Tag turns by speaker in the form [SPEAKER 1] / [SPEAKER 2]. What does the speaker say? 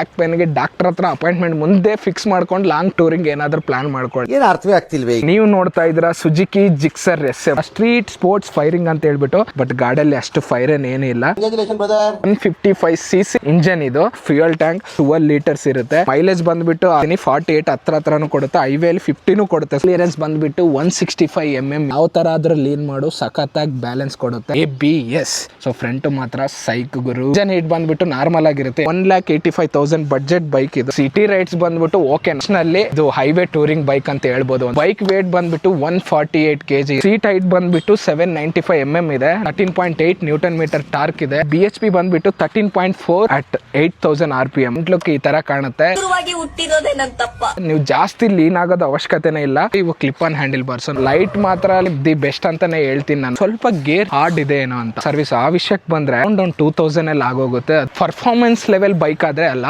[SPEAKER 1] Back ಪೇನ್ಗೆ doctor ಹತ್ರ appointment ಮುಂದೆ fix ಮಾಡ್ಕೊಂಡು ಲಾಂಗ್ ಟೂರಿಂಗ್ ಏನಾದ್ರು ಪ್ಲಾನ್ ಮಾಡ್ಕೊಳ್ಳಿ.
[SPEAKER 2] ಏನು ಅರ್ಥವೇ ಆಗ್ತಿಲ್ವೇ.
[SPEAKER 1] ನೀವು ನೋಡ್ತಾ ಇದ್ರ Suzuki Gixxer SF street sports firing ಅಂತ ಹೇಳ್ಬಿಟ್ಟು, ಬಟ್ ಗಾಡಿಯಲ್ಲಿ ಅಷ್ಟು ಫೈರ್ ಏನಿಲ್ಲ. 155cc ಇಂಜನ್ ಇದು, ಫ್ಯೂಯಲ್ ಟ್ಯಾಂಕ್ 12 ಲೀಟರ್ಸ್ ಇರುತ್ತೆ. ಮೈಲೇಜ್ ಬಂದ್ಬಿಟ್ಟು 48 ಹತ್ರನು ಕೊಡುತ್ತೆ, ಹೈವೇಲಿ 50 ಕೊಡುತ್ತೆ. ಕ್ಲಿಯರೆನ್ಸ್ ಬಂದ್ಬಿಟ್ಟು 165 mm. ಯಾವ ತರ ಆದ್ರೂ ಲೀನ್ ಮಾಡು ಸಖತ್ತಾಗಿ ಬ್ಯಾಲೆನ್ಸ್ ಕೊಡುತ್ತೆ. ABS. ಸೊ ಫ್ರಂಟ್ ಮಾತ್ರ ಸೈಕ್ ಗುರು. ಇಂಜನ್ ಹೀಟ್ ಬಂದ್ಬಿಟ್ಟು ನಾರ್ಮಲ್ ಆಗಿರುತ್ತೆ. 1,85,000 ಬಡ್ಜೆಟ್ ಬೈಕ್ ಇದು. ಸಿಟಿ ರೈಡ್ಸ್ ಬಂದ್ಬಿಟ್ಟು ಓಕೆ ನಲ್ಲಿ ಇದು ಹೈವೇ ಟೂರಿಂಗ್ ಬೈಕ್ ಅಂತ ಹೇಳ್ಬೋದು. ಬೈಕ್ ವೇಟ್ ಬಂದ್ಬಿಟ್ಟು 148 kg. ಸೀಟ್ ಹೈಟ್ ಬಂದ್ಬಿಟ್ಟು 795 mm ಇದೆ. 13.8 ನ್ಯೂಟನ್ ಮೀಟರ್ ಟಾರ್ಕ್ ಇದೆ. BHP ಬಂದ್ಬಿಟ್ಟು 13.4 at 8,000 RPM. ಲುಕ್ ಈ ತರ ಕಾಣುತ್ತೆ. ನೀವು ಜಾಸ್ತಿ ಲೀನ್ ಆಗೋದು ಅವಶ್ಯಕತೆನೇ ಇಲ್ಲ. ಇವು clip on handle bars. Light ಮಾತ್ರ ದಿ ಬೆಸ್ಟ್ ಅಂತಾನೆ ಹೇಳ್ತೀನಿ ನಾನು. ಸ್ವಲ್ಪ ಗೇರ್ ಹಾರ್ಡ್ ಇದೆ ಏನೋ ಅಂತ. ಸರ್ವಿಸ್ ಆ ವಿಷಯಕ್ಕೆ ಬಂದ್ರೆ ಅರೌಂಡ್ 2,000 ಅಲ್ಲಿ ಆಗೋಗುತ್ತೆ. ಪರ್ಫಾರ್ಮೆನ್ಸ್ ಲೆವೆಲ್ ಬೈಕ್ ಆದ್ರೆ ಅಲ್ಲ,